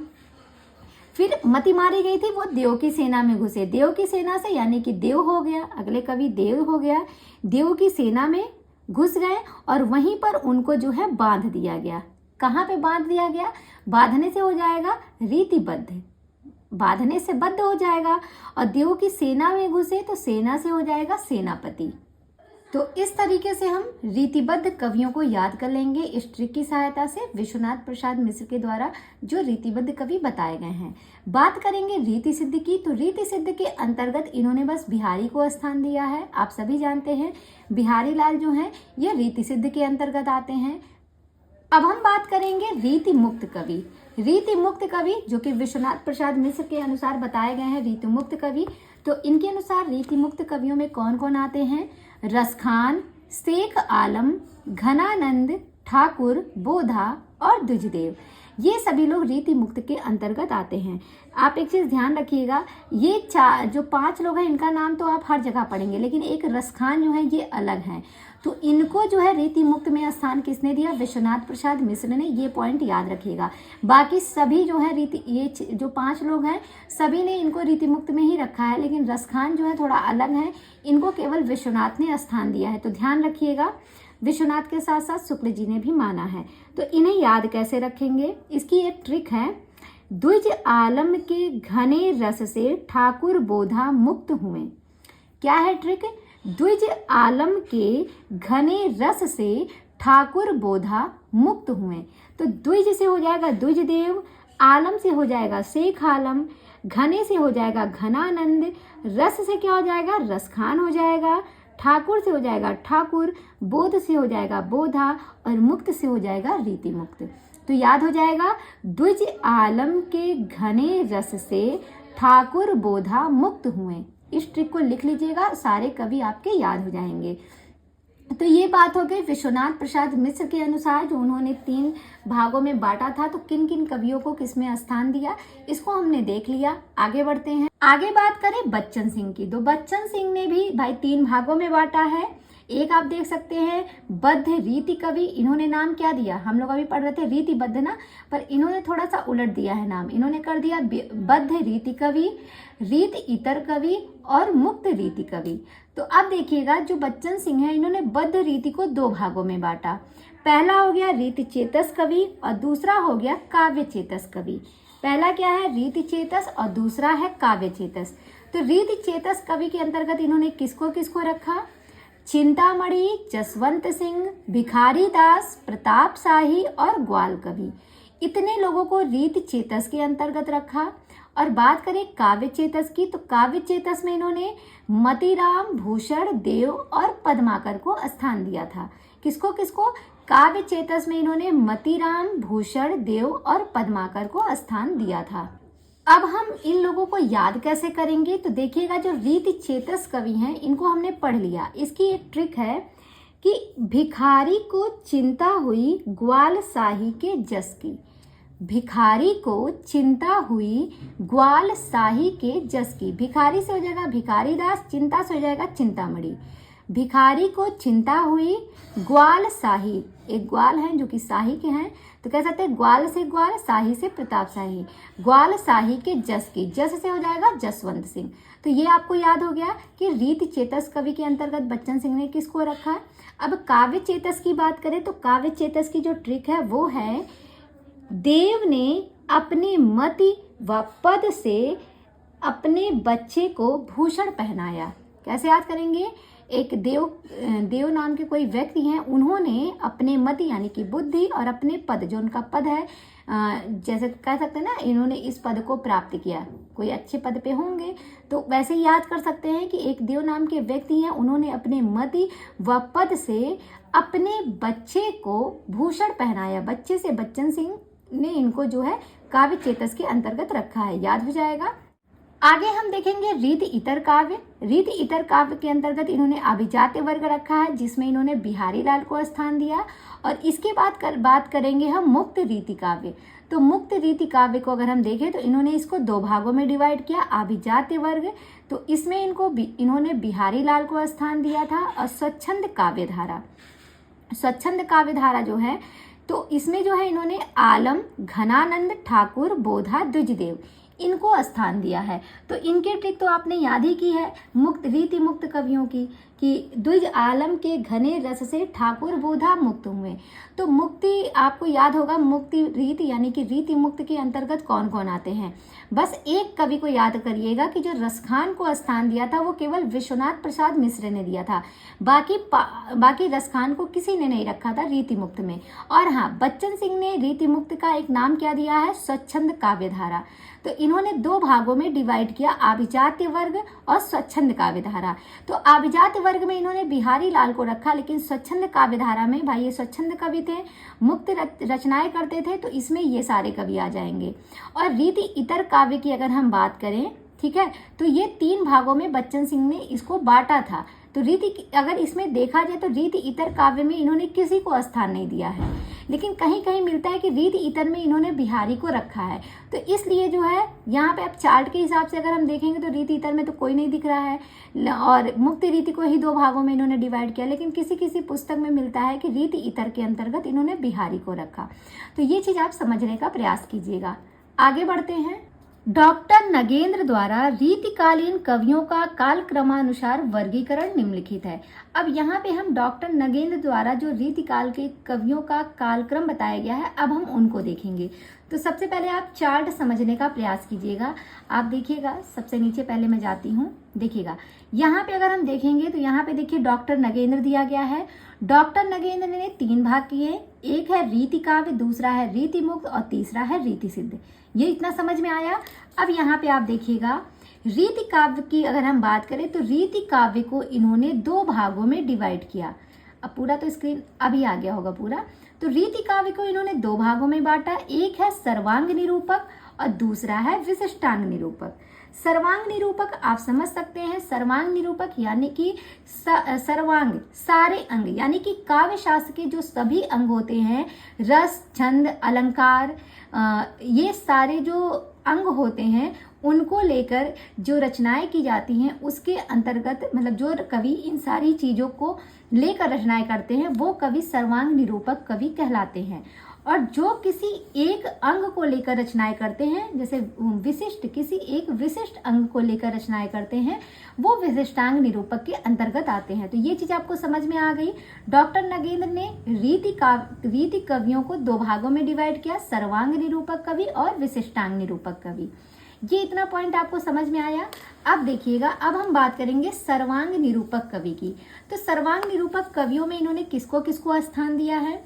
फिर मति मारी गई थी, वो देव की सेना में घुसे, देव की सेना से यानी कि देव हो गया, अगले कवि देव हो गया, देव की सेना में घुस गए और वहीं पर उनको जो है बांध दिया गया। कहाँ पे बांध दिया गया, बांधने से हो जाएगा रीतिबद्ध, बांधने से बद्ध हो जाएगा, और देव की सेना में घुसे तो सेना से हो जाएगा सेनापति। तो इस तरीके से हम रीतिबद्ध कवियों को याद कर लेंगे इस ट्रिक की सहायता से, विश्वनाथ प्रसाद मिश्र के द्वारा जो रीतिबद्ध कवि बताए गए हैं। बात करेंगे रीति सिद्ध की, तो रीति सिद्ध के अंतर्गत इन्होंने बस बिहारी को स्थान दिया है। आप सभी जानते हैं बिहारी लाल जो हैं ये रीति सिद्ध के अंतर्गत आते हैं। अब हम बात करेंगे रीति मुक्त कवि। रीति मुक्त कवि जो कि विश्वनाथ प्रसाद मिश्र के अनुसार बताए गए हैं रीति मुक्त कवि, तो इनके अनुसार रीति मुक्त कवियों में कौन कौन आते हैं, रसखान, शेख आलम, घनानंद, ठाकुर, बोधा और द्विजदेव। ये सभी लोग रीति मुक्त के अंतर्गत आते हैं। आप एक चीज़ ध्यान रखिएगा, ये जो 5 लोग हैं इनका नाम तो आप हर जगह पढ़ेंगे, लेकिन एक रसखान जो है ये अलग हैं। तो इनको जो है रीति मुक्त में स्थान किसने दिया, विश्वनाथ प्रसाद मिश्र ने। ये पॉइंट याद रखिएगा। बाकी सभी जो है ये जो 5 लोग हैं सभी ने इनको रीति मुक्त में ही रखा है, लेकिन रसखान जो है थोड़ा अलग है, इनको केवल विश्वनाथ ने स्थान दिया है। तो ध्यान रखिएगा, विश्वनाथ के साथ साथ शुक्ल जी ने भी माना है। तो इन्हें याद कैसे रखेंगे, इसकी एक ट्रिक है। द्विज आलम के घने रस से ठाकुर बोधा मुक्त हुए। क्या है ट्रिक, द्विज आलम के घने रस से ठाकुर बोधा मुक्त हुए। तो द्विज से हो जाएगा द्विजदेव, आलम से हो जाएगा शेख आलम, घने से हो जाएगा घनानंद, रस से क्या हो जाएगा रसखान हो जाएगा, ठाकुर से हो जाएगा ठाकुर, बोध से हो जाएगा बोधा और मुक्त से हो जाएगा रीति मुक्त। तो याद हो जाएगा, द्विज आलम के घने रस से ठाकुर बोधा मुक्त हुए। इस ट्रिक को लिख लीजिएगा, सारे कवि आपके याद हो जाएंगे। तो ये बात हो गई विश्वनाथ प्रसाद मिश्र के अनुसार, जो उन्होंने 3 भागों में बांटा था, तो किन किन कवियों को किसमें स्थान दिया, इसको हमने देख लिया। आगे बढ़ते हैं, आगे बात करें बच्चन सिंह की। तो बच्चन सिंह ने भी भाई 3 भागों में बांटा है। एक आप देख सकते हैं बद्ध रीति कवि, इन्होंने नाम क्या दिया, हम लोग अभी पढ़ रहे थे रीतिबद्ध ना, पर इन्होंने थोड़ा सा उलट दिया है नाम, इन्होंने कर दिया बद्ध रीति कवि, रीत इतर कवि और मुक्त रीति कवि। तो अब देखिएगा, जो बच्चन सिंह है इन्होंने बद्ध रीति को 2 भागों में बांटा। पहला हो गया रीति चेतस कवि और दूसरा हो गया काव्य चेतस कवि। पहला क्या है, रीति चेतस और दूसरा है काव्य चेतस। तो रीति चेतस कवि के अंतर्गत इन्होंने किसको किसको रखा, चिंतामणि, जसवंत सिंह, भिखारी दास, प्रताप शाही और ग्वाल कवि, इतने लोगों को रीति चेतस के अंतर्गत रखा। और बात करें काव्य चेतस की, तो काव्य चेतस में इन्होंने मतीराम, भूषण, देव और पद्माकर को स्थान दिया था। किसको किसको, काव्य चेतस में इन्होंने मतीराम, भूषण, देव और पद्माकर को स्थान दिया था। अब हम इन लोगों को याद कैसे करेंगे, तो देखिएगा, जो रीति चेतस कवि हैं इनको हमने पढ़ लिया। इसकी एक ट्रिक है कि भिखारी को चिंता हुई ग्वाल शाही के जस की, भिखारी को चिंता हुई ग्वाल शाही के जस की। भिखारी से हो जाएगा भिखारी दास, चिंता से हो जाएगा चिंतामणि। भिखारी को चिंता हुई ग्वाल शाही, एक ग्वाल हैं जो कि शाही के हैं, तो कह सकते हैं ग्वाल से ग्वाल, शाही से प्रताप शाही, ग्वाल शाही के जस की, जस से हो जाएगा जसवंत सिंह। तो ये आपको याद हो गया कि रीति चेतस कवि के अंतर्गत बच्चन सिंह ने किसको रखा है। अब काव्य चेतस की बात करें, तो काव्य चेतस की जो ट्रिक है वो है, देव ने अपने मति व पद से अपने बच्चे को भूषण पहनाया। कैसे याद करेंगे, एक देव नाम के कोई व्यक्ति हैं, उन्होंने अपने मति यानी कि बुद्धि और अपने पद, जो उनका पद है, जैसे कह सकते हैं ना, इन्होंने इस पद को प्राप्त किया, कोई अच्छे पद पे होंगे, तो वैसे ही याद कर सकते हैं कि एक देव नाम के व्यक्ति हैं, उन्होंने अपने मति व पद से अपने बच्चे को भूषण पहनाया। बच्चे से बच्चन सिंह ने इनको जो है काव्य चेतस के अंतर्गत रखा है, याद हो जाएगा। आगे हम देखेंगे रीति इतर काव्य। रीति इतर काव्य के अंतर्गत इन्होंने अभिजात्य वर्ग रखा है, जिसमें इन्होंने बिहारी लाल को स्थान दिया। और इसके बाद बात करेंगे हम मुक्त रीति काव्य। तो मुक्त रीति काव्य को अगर हम देखें तो इन्होंने इसको 2 भागों में डिवाइड किया, अभिजात्य वर्ग, तो इसमें इन्होंने बिहारी लाल को स्थान दिया था। और स्वच्छंद काव्यधारा, स्वच्छंद काव्यधारा जो है, तो इसमें जो है इन्होंने आलम, घनानंद, ठाकुर, बोधा, द्विजदेव, इनको स्थान दिया है। तो इनके ट्रिक तो आपने याद ही की है मुक्त रीति मुक्त कवियों की, कि द्विज आलम के घने रस से ठाकुर बोधा मुक्त हुए। तो मुक्ति आपको याद होगा, मुक्ति रीति यानी कि रीति मुक्त के अंतर्गत कौन कौन आते हैं। बस एक कवि को याद करिएगा कि जो रसखान को स्थान दिया था वो केवल विश्वनाथ प्रसाद मिश्र ने दिया था, बाकी रसखान को किसी ने नहीं रखा था रीति मुक्त में। और हाँ, बच्चन सिंह ने रीति मुक्त का एक नाम क्या दिया है, स्वच्छंद काव्यधारा। तो इन्होंने 2 भागों में डिवाइड किया, अभिजात्य वर्ग और स्वच्छंद काव्यधारा। तो अभिजात्य वर्ग में इन्होंने बिहारी लाल को रखा, लेकिन स्वच्छंद काव्यधारा में भाई ये स्वच्छंद कवि थे, मुक्त रचनाएं करते थे, तो इसमें ये सारे कवि आ जाएंगे। और रीति इतर काव्य की अगर हम बात करें, ठीक है, तो ये 3 भागों में बच्चन सिंह ने इसको बांटा था। तो अगर इसमें देखा जाए तो रीति इतर काव्य में इन्होंने किसी को स्थान नहीं दिया है, लेकिन कहीं कहीं मिलता है कि रीति इतर में इन्होंने बिहारी को रखा है। तो इसलिए जो है यहाँ पे अब चार्ट के हिसाब से अगर हम देखेंगे तो रीति इतर में तो कोई नहीं दिख रहा है, और मुक्त रीति को ही 2 भागों में इन्होंने डिवाइड किया, लेकिन किसी किसी पुस्तक में मिलता है कि रीति इतर के अंतर्गत इन्होंने बिहारी को रखा। तो ये चीज़ आप समझने का प्रयास कीजिएगा। आगे बढ़ते हैं। डॉक्टर नगेंद्र द्वारा रीतिकालीन कवियों का कालक्रमानुसार वर्गीकरण निम्नलिखित है। अब यहाँ पे हम डॉक्टर नगेंद्र द्वारा जो रीतिकाल के कवियों का कालक्रम बताया गया है, अब हम उनको देखेंगे। तो सबसे पहले आप चार्ट समझने का प्रयास कीजिएगा। आप देखिएगा, सबसे नीचे पहले मैं जाती हूँ, देखिएगा यहाँ पे अगर हम देखेंगे तो यहाँ पे देखिए डॉक्टर नगेंद्र दिया गया है। डॉक्टर नगेंद्र ने 3 भाग किए, एक है रीति काव्य, दूसरा है रीति मुक्त और तीसरा है रीति सिद्ध। ये इतना समझ में आया। अब यहाँ पे आप देखिएगा, रीति काव्य की अगर हम बात करें तो रीति काव्य को इन्होंने 2 भागों में डिवाइड किया। अब पूरा तो स्क्रीन अभी आ गया होगा पूरा। तो रीति काव्य को इन्होंने 2 भागों में बांटा, एक है सर्वांग निरूपक और दूसरा है विशिष्टांग निरूपक। सर्वांग निरूपक आप समझ सकते हैं, सर्वांग निरूपक यानी कि सर्वांग सारे अंग, यानी कि काव्य शास्त्र के जो सभी अंग होते हैं, रस, छंद, अलंकार, ये सारे जो अंग होते हैं उनको लेकर जो रचनाएं की जाती हैं उसके अंतर्गत, मतलब जो कवि इन सारी चीजों को लेकर रचनाएं करते हैं वो कवि सर्वांग निरूपक कवि कहलाते हैं। और जो किसी एक अंग को लेकर रचनाएं करते हैं, जैसे किसी एक विशिष्ट अंग को लेकर रचनाएं करते हैं, वो विशिष्टांग निरूपक के अंतर्गत आते हैं। तो ये चीज आपको समझ में आ गई। डॉक्टर नगेंद्र ने रीति कवियों को 2 भागों में डिवाइड किया, सर्वांग निरूपक कवि और विशिष्टांग निरूपक कवि। ये इतना पॉइंट आपको समझ में आया। अब देखिएगा, अब हम बात करेंगे सर्वांग निरूपक कवि की। तो सर्वांग निरूपक कवियों में इन्होंने किसको किसको स्थान दिया है?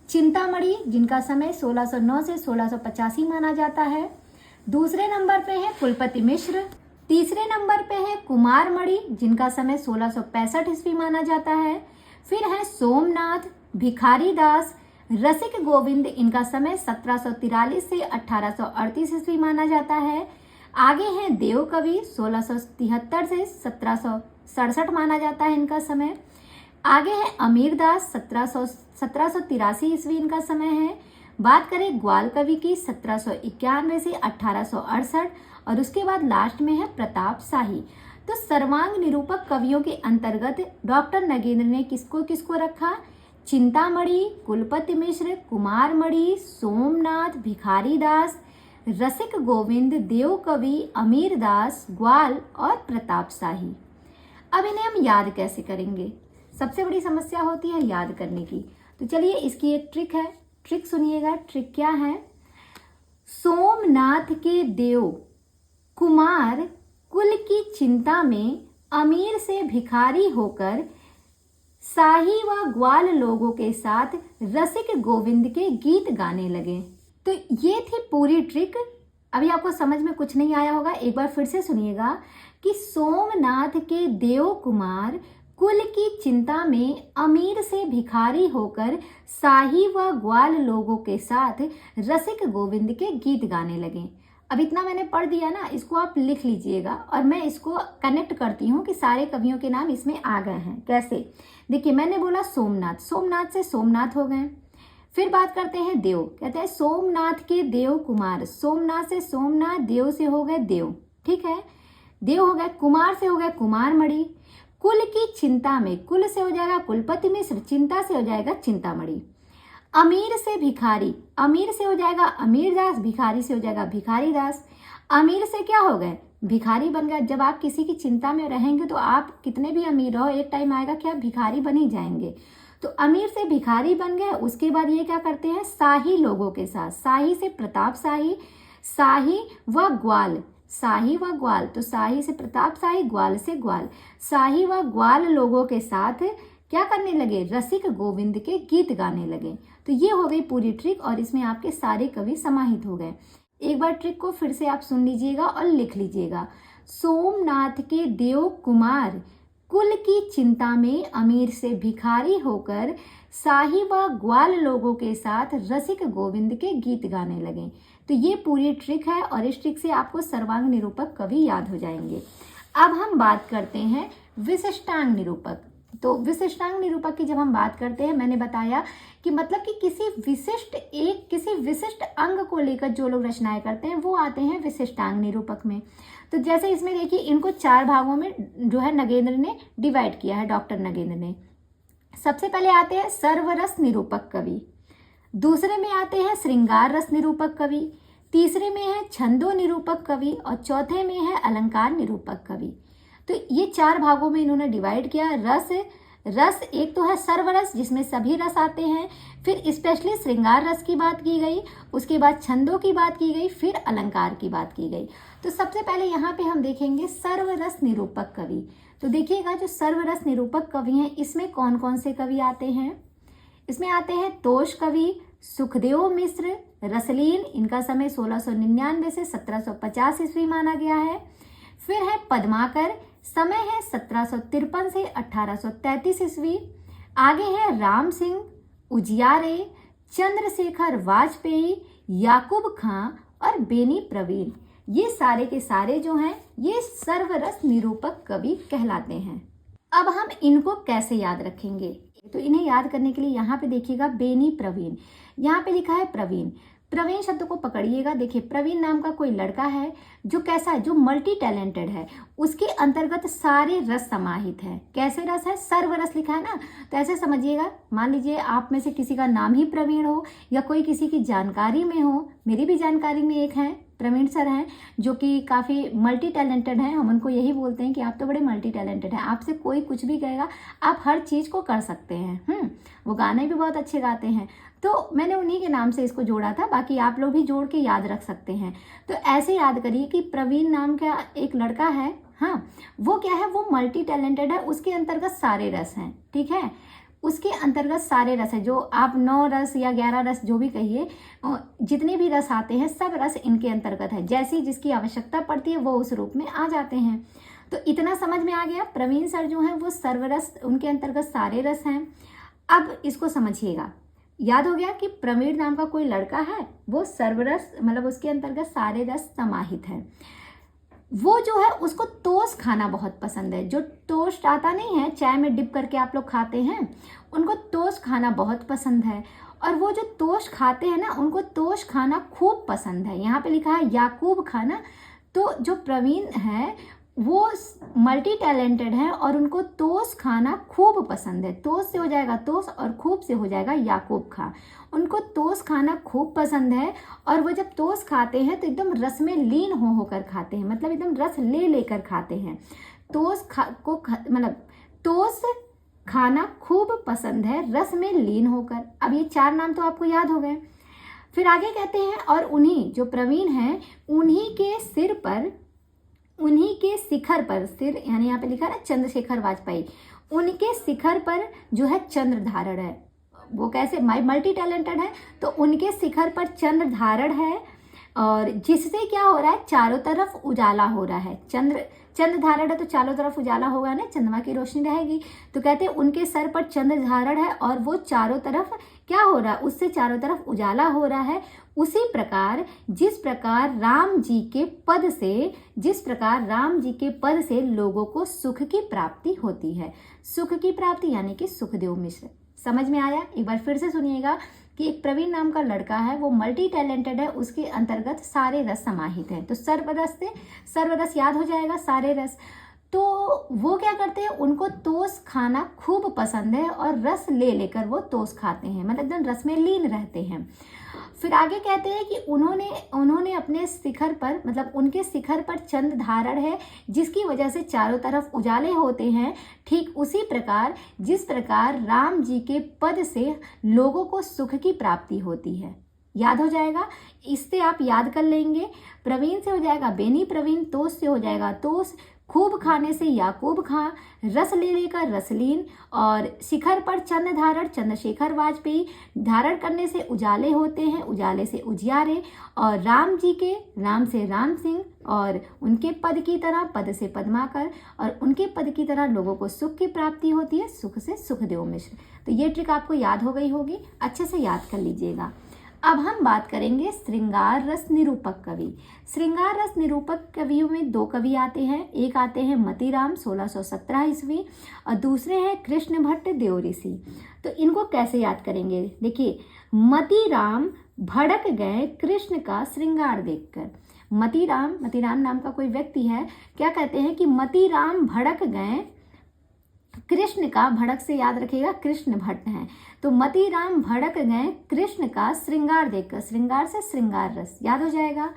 चिंतामणि, जिनका समय 1609 से 1685 माना जाता है। दूसरे नंबर पे है कुलपति मिश्र। तीसरे नंबर पे है कुमारमणि, जिनका समय 1665 ईस्वी माना जाता है। फिर है सोमनाथ, भिखारी दास, रसिक गोविंद, इनका समय 1743 से 1838 ईस्वी माना जाता है। आगे हैं देव कवि, 1673 से 1767 माना जाता है इनका समय। आगे है अमीर दास, 1783 ईस्वी इनका समय है। बात करें ग्वाल कवि की, 1791 से 1868, और उसके बाद लास्ट में है प्रताप शाही। तो सर्वांग निरूपक कवियों के अंतर्गत डॉक्टर नगेंद्र ने किसको किसको रखा? चिंतामणि, कुलपति मिश्र, कुमारमणि, सोमनाथ, भिखारी दास, रसिक गोविंद, देव कवि, अमीर दास, ग्वाल और प्रताप शाही। अब इन्हें हम याद कैसे करेंगे? सबसे बड़ी समस्या होती है याद करने की। तो चलिए इसकी एक ट्रिक है, ट्रिक सुनिएगा। ट्रिक क्या है? सोमनाथ के देव कुमार कुल की चिंता में अमीर से भिखारी होकर शाही व ग्वाल लोगों के साथ रसिक गोविंद के गीत गाने लगे। तो ये थी पूरी ट्रिक। अभी आपको समझ में कुछ नहीं आया होगा, एक बार फिर से सुनिएगा कि सोमनाथ के देव कुमार कुल की चिंता में अमीर से भिखारी होकर शाही व ग्वाल लोगों के साथ रसिक गोविंद के गीत गाने लगे। अब इतना मैंने पढ़ दिया ना, इसको आप लिख लीजिएगा और मैं इसको कनेक्ट करती हूँ कि सारे कवियों के नाम इसमें आ गए हैं। कैसे? देखिए, मैंने बोला सोमनाथ, सोमनाथ से सोमनाथ हो गए। फिर बात करते हैं देव, कहते हैं सोमनाथ के देव कुमार, सोमनाथ से सोमनाथ, देव से हो गए देव, ठीक है, देव हो गए। कुमार से हो गए कुमारमणि। कुल की चिंता में, कुल से हो जाएगा कुलपति मिश्र, चिंता से हो जाएगा चिंतामणि। अमीर से भिखारी, अमीर से हो जाएगा अमीर दास, भिखारी से हो जाएगा भिखारी दास। अमीर से क्या हो गए? भिखारी बन गए। जब आप किसी की चिंता में रहेंगे तो आप कितने भी अमीर रहो, एक टाइम आएगा कि आप भिखारी बन ही जाएंगे। तो अमीर से भिखारी बन गए। उसके बाद ये क्या करते हैं? शाही लोगों के साथ, शाही से प्रताप शाही, शाही व ग्वाल, शाही व ग्वाल, तो शाही से प्रताप शाही, ग्वाल से ग्वाल, शाही व ग्वाल लोगों के साथ क्या करने लगे? रसिक गोविंद के गीत गाने लगे। तो ये हो गई पूरी ट्रिक और इसमें आपके सारे कवि समाहित हो गए। एक बार ट्रिक को फिर से आप सुन लीजिएगा और लिख लीजिएगा। सोमनाथ के देव कुमार कुल की चिंता में अमीर से भिखारी होकर शाही व ग्वाल लोगों के साथ रसिक गोविंद के गीत गाने लगे। तो ये पूरी ट्रिक है और इस ट्रिक से आपको सर्वांग निरूपक कवि याद हो जाएंगे। अब हम बात करते हैं विशिष्टांग निरूपक। तो विशिष्टांग निरूपक की जब हम बात करते हैं, मैंने बताया कि मतलब कि किसी विशिष्ट अंग को लेकर जो लोग रचनाएं करते हैं वो आते हैं विशिष्टांग निरूपक में। तो जैसे इसमें देखिए, इनको 4 भागों में जो है नगेंद्र ने डिवाइड किया है, डॉक्टर नगेंद्र ने। सबसे पहले आते हैं सर्वरस निरूपक कवि, दूसरे में आते हैं श्रृंगार रस निरूपक कवि, तीसरे में है छंदो निरूपक कवि और चौथे में है अलंकार निरूपक कवि। तो ये 4 भागों में इन्होंने डिवाइड किया। रस एक तो है सर्वरस, जिसमें सभी रस आते हैं, फिर स्पेशली श्रृंगार रस की बात की गई, उसके बाद छंदों की बात की गई, फिर अलंकार की बात की गई। तो सबसे पहले यहाँ पे हम देखेंगे सर्वरस निरूपक कवि। तो देखिएगा, जो सर्वरस निरूपक कवि हैं इसमें कौन कौन से कवि आते हैं? इसमें आते हैं तोष कवि, सुखदेव मिश्र, रसलीन, इनका समय 1699 से 1750 ईस्वी माना गया है। फिर है पद्माकर, समय है 1753 से 1833 ईस्वी। आगे है राम सिंह, उजियारे, चंद्रशेखर वाजपेयी, याकूब खां और बेनी प्रवीण। ये सारे के सारे जो हैं ये सर्वरस निरूपक कवि कहलाते हैं। अब हम इनको कैसे याद रखेंगे? तो इन्हें याद करने के लिए यहाँ पे देखिएगा बेनी प्रवीण, यहाँ पे लिखा है प्रवीण। प्रवीण शब्द को पकड़िएगा। देखिए प्रवीण नाम का कोई लड़का है जो कैसा है, जो मल्टी टैलेंटेड है। उसके अंतर्गत सारे रस समाहित है। कैसे रस है? सर्वरस लिखा है ना, तो ऐसे समझिएगा। मान लीजिए आप में से किसी का नाम ही प्रवीण हो या कोई किसी की जानकारी में हो। मेरी भी जानकारी में एक है, प्रवीण सर हैं, जो कि काफ़ी मल्टी टैलेंटेड हैं। हम उनको यही बोलते हैं कि आप तो बड़े मल्टी टैलेंटेड हैं, आपसे कोई कुछ भी कहेगा आप हर चीज़ को कर सकते हैं। वो गाने भी बहुत अच्छे गाते हैं। तो मैंने उन्हीं के नाम से इसको जोड़ा था, बाकी आप लोग भी जोड़ के याद रख सकते हैं। तो ऐसे याद करिए कि प्रवीण नाम का एक लड़का है। हाँ, वो क्या है, वो मल्टी टैलेंटेड है। उसके अंतर्गत सारे रस हैं, ठीक है, उसके अंतर्गत सारे रस है। जो आप 9 रस या 11 रस जो भी कहिए, जितने भी रस आते हैं सब रस इनके अंतर्गत है। जैसी जिसकी आवश्यकता पड़ती है वो उस रूप में आ जाते हैं। तो इतना समझ में आ गया। प्रवीण सर जो हैं वो सर्वरस, उनके अंतर्गत सारे रस हैं। अब इसको समझिएगा, याद हो गया कि प्रवीण नाम का कोई लड़का है, वो सर्वरस मतलब उसके अंतर्गत सारे रस समाहित हैं। वो जो है उसको टोस्ट खाना बहुत पसंद है। जो टोस्ट आता नहीं है, चाय में डिप करके आप लोग खाते हैं, उनको टोस्ट खाना बहुत पसंद है। और वो जो टोस्ट खाते हैं ना, उनको टोस्ट खाना खूब पसंद है। यहाँ पे लिखा है याकूब खाना। तो जो प्रवीण है वो मल्टी टैलेंटेड है और उनको टोस्ट खाना खूब पसंद है। टोस्ट से हो जाएगा टोस्ट और खूब से हो जाएगा याकूब खा। उनको टोस्ट खाना खूब पसंद है और वो जब टोस्ट खाते हैं तो एकदम रस में लीन होकर खाते हैं, मतलब एकदम रस ले लेकर खाते हैं। मतलब टोस्ट खाना खूब पसंद है, रस में लीन होकर। अब ये 4 नाम तो आपको याद हो गए। फिर आगे कहते हैं और उन्हीं जो प्रवीण हैं उन्हीं के सिर पर, उन्हीं के शिखर पर, सिर यानी यहाँ पे लिखा है ना चंद्रशेखर वाजपेयी, उनके शिखर पर जो है चंद्र धारण है। वो कैसे, मल्टी टैलेंटेड है, तो उनके शिखर पर चंद्र धारण है और जिससे क्या हो रहा है, चारों तरफ उजाला हो रहा है। चंद्र धारण है तो चारों तरफ उजाला होगा ना, चंद्रमा की रोशनी रहेगी। तो कहते हैं उनके सर पर चंद्र धारण है और वो चारों तरफ क्या हो रहा है, उससे चारों तरफ उजाला हो रहा है। उसी प्रकार जिस प्रकार राम जी के पद से लोगों को सुख की प्राप्ति होती है। सुख की प्राप्ति यानी कि सुखदेव मिश्र। समझ में आया? एक बार फिर से सुनिएगा कि एक प्रवीण नाम का लड़का है, वो मल्टी टैलेंटेड है, उसके अंतर्गत सारे रस समाहित हैं। तो सर्वरस याद हो जाएगा, सारे रस। तो वो क्या करते हैं, उनको टोस्ट खाना खूब पसंद है और रस ले लेकर वो टोस्ट खाते हैं, मतलब एकदम रस में लीन रहते हैं। फिर आगे कहते हैं कि उन्होंने अपने शिखर पर, मतलब उनके शिखर पर चंद्र धारण है जिसकी वजह से चारों तरफ उजाले होते हैं। ठीक उसी प्रकार जिस प्रकार राम जी के पद से लोगों को सुख की प्राप्ति होती है। याद हो जाएगा, इससे आप याद कर लेंगे। प्रवीण से हो जाएगा बेनी प्रवीण, टोस्ट से हो जाएगा टोस्ट, खूब खाने से याकूब खां, रस ले लेकर रसलीन, और शिखर पर चंद्र धारण चंद्रशेखर वाजपेयी, धारण करने से उजाले होते हैं, उजाले से उजियारे, और राम जी के राम से राम सिंह, और उनके पद की तरह पद से पद्माकर, और उनके पद की तरह लोगों को सुख की प्राप्ति होती है, सुख से सुखदेव मिश्र। तो ये ट्रिक आपको याद हो गई होगी, अच्छे से याद कर लीजिएगा। अब हम बात करेंगे श्रृंगार रस निरूपक कवि। श्रृंगार रस निरूपक कवियों में 2 कवि आते हैं। एक आते हैं मतीराम 1617 ईस्वी और दूसरे हैं कृष्ण भट्ट देवऋषि। तो इनको कैसे याद करेंगे? देखिए, मतीराम भड़क गए कृष्ण का श्रृंगार देखकर। मतीराम नाम का कोई व्यक्ति है, क्या कहते हैं कि मतीराम भड़क गए कृष्ण का, भड़क से याद रखिएगा कृष्ण भट्ट हैं, तो मतीराम भड़क गए कृष्ण का श्रृंगार देखकर। श्रृंगार से श्रृंगार रस याद हो जाएगा।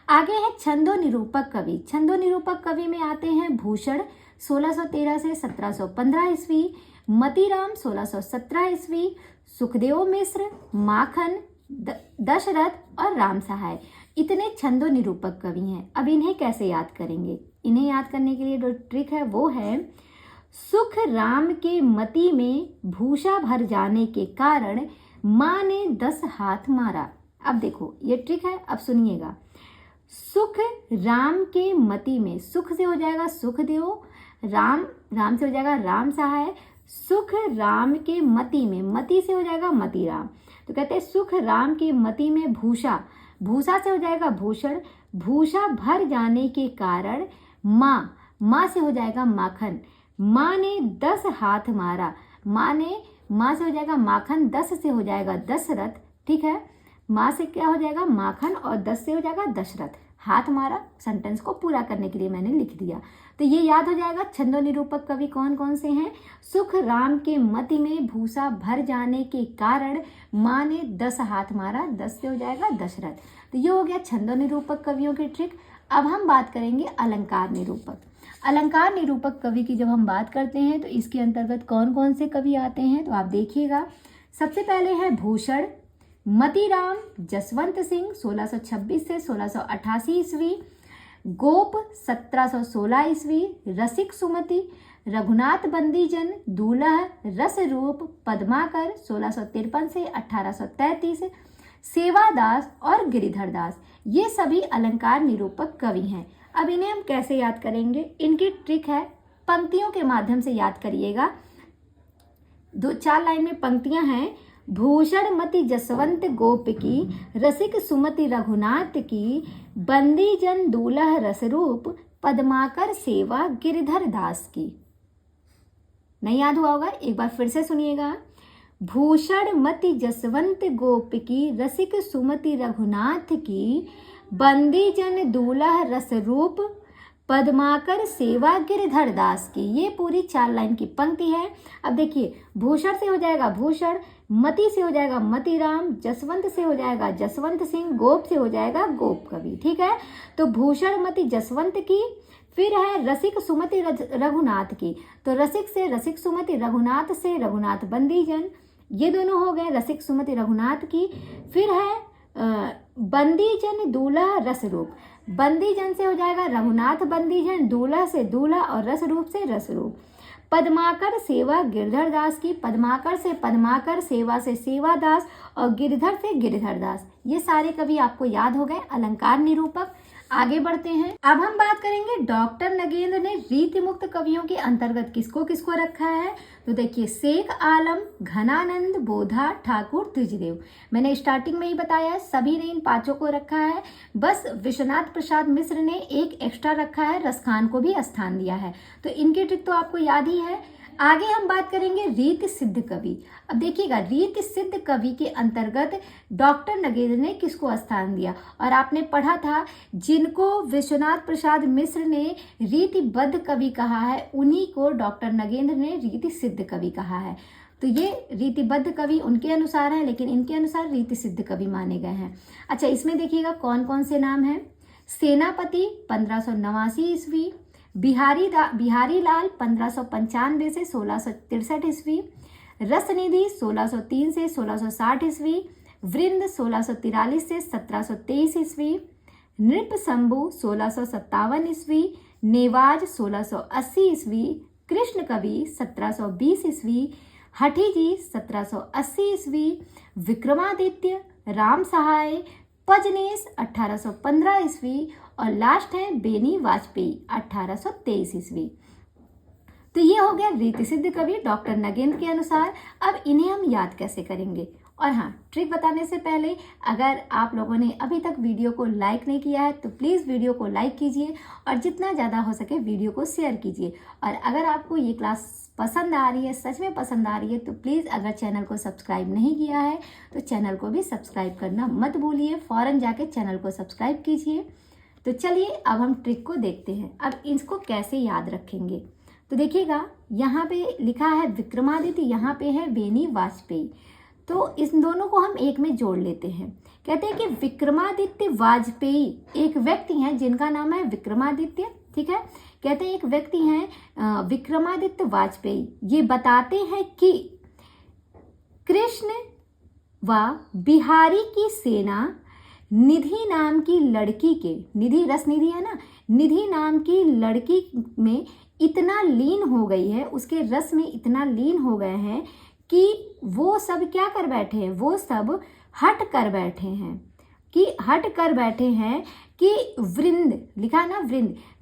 आगे है छंदो निरूपक कवि। छंदो निरूपक कवि में आते हैं भूषण 1613 से 1715 ईस्वी, मतीराम 1617 ईस्वी, सुखदेव मिश्र, माखन, दशरथ और राम सहाय। इतने छंदो निरूपक कवि हैं। अब इन्हें कैसे याद करेंगे? इन्हें याद करने के लिए जो ट्रिक है वो है, सुख राम के मति में भूषा भर जाने के कारण माँ ने 10 हाथ मारा। अब देखो ये ट्रिक है, अब सुनिएगा। सुख राम के मति में, सुख से हो जाएगा सुखदेव, राम, राम से हो जाएगा राम सहाय, सुख राम के मति में, मति से हो जाएगा मति राम। तो कहते हैं सुख राम के मति में भूषा, भूषा से हो जाएगा भूषण, भूषा भर जाने के कारण माँ, माँ से हो जाएगा माखन, माँ ने 10 हाथ मारा, माँ ने, माँ से हो जाएगा माखन, 10 से हो जाएगा दशरथ, ठीक है, माँ से क्या हो जाएगा माखन और 10 से हो जाएगा दशरथ, हाथ मारा। सेंटेंस को पूरा करने के लिए मैंने लिख दिया। तो ये याद हो जाएगा छंदो निरूपक कवि कौन कौन से हैं। सुख राम के मति में भूसा भर जाने के कारण माँ ने 10 हाथ मारा, 10 से हो जाएगा दशरथ। तो ये हो गया छंदो निरूपक कवियों की ट्रिक। अब हम बात करेंगे अलंकार निरूपक। अलंकार निरूपक कवि की जब हम बात करते हैं तो इसके अंतर्गत कौन कौन से कवि आते हैं, तो आप देखिएगा। सबसे पहले है भूषण, मतीराम, जसवंत सिंह 1626 से 1688 ईस्वी, गोप 1716 ईस्वी, रसिक सुमति, रघुनाथ बंदीजन, दूल्हा, रसरूप, पद्माकर 1653 से 1833, सेवादास और गिरिधर दास, ये सभी अलंकार निरूपक कवि हैं। अब इन्हें हम कैसे याद करेंगे, इनकी ट्रिक है, पंक्तियों के माध्यम से याद करिएगा। 2-4 लाइन में पंक्तियां हैं। भूषण मति जसवंत गोप की, रसिक सुमति रघुनाथ की, बंदी जन दूल्हा रसरूप, पद्माकर सेवा गिरिधर दास की। नहीं याद हुआ होगा, एक बार फिर से सुनिएगा। भूषण मति जसवंत गोप की, रसिक सुमति रघुनाथ की, बंदी जन दूल्हा रसरूप, पद्माकर सेवा गिरिधर दास की। ये पूरी 4 लाइन की पंक्ति है। अब देखिए, भूषण से हो जाएगा भूषण, मति से हो जाएगा मतीराम, जसवंत से हो जाएगा जसवंत सिंह, गोप से हो जाएगा गोप कवि, ठीक है। तो भूषण मति जसवंत की, फिर है रसिक सुमति रघुनाथ की, तो रसिक से रसिक सुमति, रघुनाथ से रघुनाथ बंदीजन, ये दोनों हो गए रसिक सुमति रघुनाथ की। फिर है बंदीजन दूल्हा रसरूप, बंदीजन से हो जाएगा रघुनाथ बंदीजन, दूल्हा से दूल्हा और रसरूप से रसरूप। पद्माकर सेवा गिरधर दास की, पद्माकर से पद्माकर, सेवा से सेवादास और गिरधर से गिरधर दास। ये सारे कवि आपको याद हो गए अलंकार निरूपक। आगे बढ़ते हैं। अब हम बात करेंगे डॉक्टर नगेंद्र ने रीति मुक्त कवियों के अंतर्गत किसको किसको रखा है। तो देखिए, शेख आलम, घनानंद, बोधा, ठाकुर, त्रिजदेव। मैंने स्टार्टिंग में ही बताया सभी ने इन 5 को रखा है। बस विश्वनाथ प्रसाद मिश्र ने एक एक्स्ट्रा रखा है, रसखान को भी स्थान दिया है। तो इनकी ट्रिक तो आपको याद ही है। आगे हम बात करेंगे रीति सिद्ध कवि। अब देखिएगा, रीति सिद्ध कवि के अंतर्गत डॉक्टर नगेंद्र ने किसको स्थान दिया, और आपने पढ़ा था जिनको विश्वनाथ प्रसाद मिश्र ने रीतिबद्ध कवि कहा है, उन्हीं को डॉक्टर नगेंद्र ने रीति सिद्ध कवि कहा है। तो ये रीतिबद्ध कवि उनके अनुसार है, लेकिन इनके अनुसार रीति सिद्ध कवि माने गए हैं। अच्छा, इसमें देखिएगा कौन कौन से नाम हैं। सेनापति 1589 ईस्वी, बिहारी लाल 1595 से 1663 ईस्वी, रसनिधि 1603 से 1660 ईस्वी, वृंद 1643 से 1723 ईस्वी, नृप शंभु 1657 ईस्वी, नेवाज 1680 ईस्वी, कृष्ण कवि 1720 ईस्वी, हठी जी 1780 ईस्वी, विक्रमादित्य, राम सहाय, पजनेस 1815 ईस्वी और लास्ट है बेनी वाजपेयी 1823 ईस्वी। तो ये हो गया रीति सिद्ध कवि डॉक्टर नगेंद्र के अनुसार। अब इन्हें हम याद कैसे करेंगे। और हाँ, ट्रिक बताने से पहले अगर आप लोगों ने अभी तक वीडियो को लाइक नहीं किया है तो प्लीज़ वीडियो को लाइक कीजिए और जितना ज़्यादा हो सके वीडियो को शेयर कीजिए। और अगर आपको ये क्लास पसंद आ रही है, सच में पसंद आ रही है, तो प्लीज़ अगर चैनल को सब्सक्राइब नहीं किया है तो चैनल को भी सब्सक्राइब करना मत भूलिए। फ़ौरन जाके चैनल को सब्सक्राइब कीजिए। तो चलिए अब हम ट्रिक को देखते हैं। अब इसको कैसे याद रखेंगे, तो देखिएगा यहाँ पे लिखा है विक्रमादित्य, यहाँ पे है बेनी वाजपेयी। तो इस दोनों को हम एक में जोड़ लेते हैं। कहते हैं कि विक्रमादित्य वाजपेयी एक व्यक्ति हैं जिनका नाम है विक्रमादित्य, ठीक है। कहते हैं एक व्यक्ति हैं विक्रमादित्य वाजपेयी, ये बताते हैं कि कृष्ण व बिहारी की सेना निधि नाम की लड़की के, निधि रस निधि है ना, निधि नाम की लड़की में इतना लीन हो गई है, उसके रस में इतना लीन हो गए हैं कि वो सब क्या कर बैठे हैं, वो सब हट कर बैठे हैं। कि हट कर बैठे हैं कि वृंद लिखा है ना,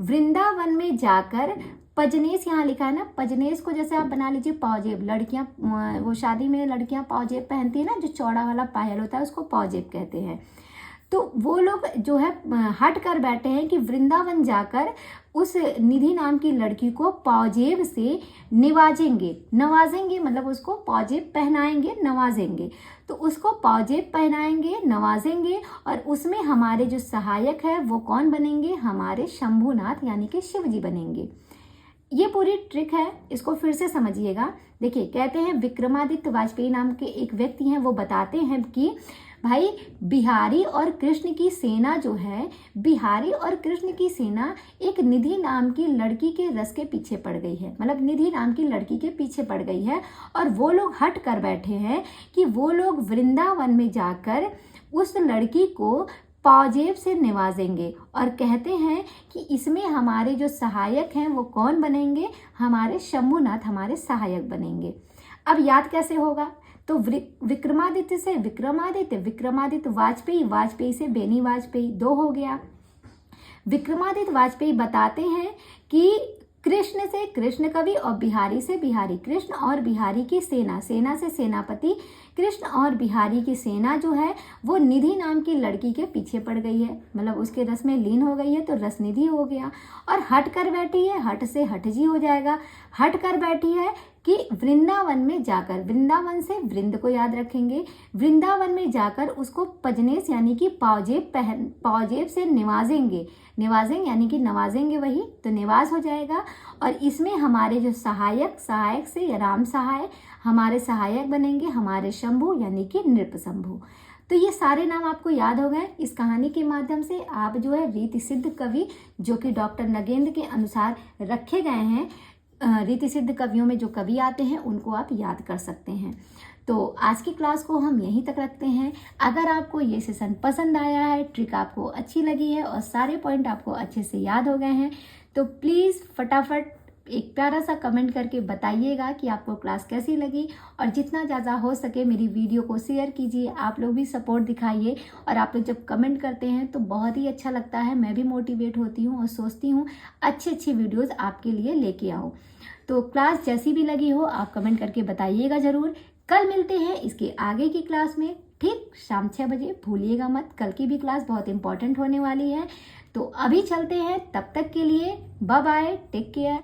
वृंदावन में जाकर पजनेस, यहाँ लिखा है ना पजनेस को जैसे आप बना लीजिए पाजेब, लड़कियां वो शादी में लड़कियां पाजेब पहनती है ना, जो चौड़ा वाला पायल होता है उसको पाजेब कहते हैं। तो वो लोग जो है हट कर बैठे हैं कि वृंदावन जाकर उस निधि नाम की लड़की को पाजेब से नवाजेंगे मतलब उसको पाजेब पहनाएंगे, नवाजेंगे। तो उसको पाजेब पहनाएंगे, नवाजेंगे और उसमें हमारे जो सहायक है वो कौन बनेंगे, हमारे शंभुनाथ यानी कि शिव जी बनेंगे। ये पूरी ट्रिक है, इसको फिर से समझिएगा। देखिए कहते हैं विक्रमादित्य वाजपेयी नाम के एक व्यक्ति हैं, वो बताते हैं कि भाई बिहारी और कृष्ण की सेना जो है, बिहारी और कृष्ण की सेना एक निधि नाम की लड़की के रस के पीछे पड़ गई है, मतलब निधि नाम की लड़की के पीछे पड़ गई है। और वो लोग हट कर बैठे हैं कि वो लोग वृंदावन में जाकर उस लड़की को पाजेब से नवाजेंगे और कहते हैं कि इसमें हमारे जो सहायक हैं वो कौन बनेंगे, हमारे शंभुनाथ हमारे सहायक बनेंगे। अब याद कैसे होगा, तो विक्रमादित्य से विक्रमादित्य वाजपेयी से बेनी वाजपेयी, 2 हो गया। विक्रमादित्य वाजपेयी बताते हैं कि कृष्ण से कृष्ण कवि और बिहारी से बिहारी, कृष्ण और बिहारी की सेना से सेनापति, कृष्ण और बिहारी की सेना जो है वो निधि नाम की लड़की के पीछे पड़ गई है, मतलब उसके रस में लीन हो गई है, तो रस निधि हो गया। और हट कर बैठी है, हट से हट जी हो जाएगा, हट कर बैठी है कि वृंदावन में जाकर, वृंदावन से वृंद को याद रखेंगे, वृंदावन में जाकर उसको पजनेस यानी कि पाजेब से नवाजेंगे यानी कि नवाजेंगे, वही तो निवास हो जाएगा। और इसमें हमारे जो सहायक से या राम सहाय हमारे सहायक बनेंगे, हमारे शंभु यानी कि नृप शंभु। तो ये सारे नाम आपको याद हो गए। इस कहानी के माध्यम से आप जो है रीति सिद्ध कवि जो कि डॉक्टर नगेंद्र के अनुसार रखे गए हैं, रीति सिद्ध कवियों में जो कवि आते हैं उनको आप याद कर सकते हैं। तो आज की क्लास को हम यहीं तक रखते हैं। अगर आपको ये सेशन पसंद आया है, ट्रिक आपको अच्छी लगी है और सारे पॉइंट आपको अच्छे से याद हो गए हैं, तो प्लीज़ फटाफट एक प्यारा सा कमेंट करके बताइएगा कि आपको क्लास कैसी लगी। और जितना ज़्यादा हो सके मेरी वीडियो को शेयर कीजिए, आप लोग भी सपोर्ट दिखाइए। और आप लोग जब कमेंट करते हैं तो बहुत ही अच्छा लगता है, मैं भी मोटिवेट होती हूँ और सोचती हूँ अच्छी वीडियोज़ आपके लिए लेके आऊँ। तो क्लास जैसी भी लगी हो आप कमेंट करके बताइएगा ज़रूर। कल मिलते हैं इसके आगे की क्लास में, ठीक शाम 6 बजे, भूलिएगा मत। कल की भी क्लास बहुत इंपॉर्टेंट होने वाली है। तो अभी चलते हैं, तब तक के लिए बाय बाय, टेक केयर।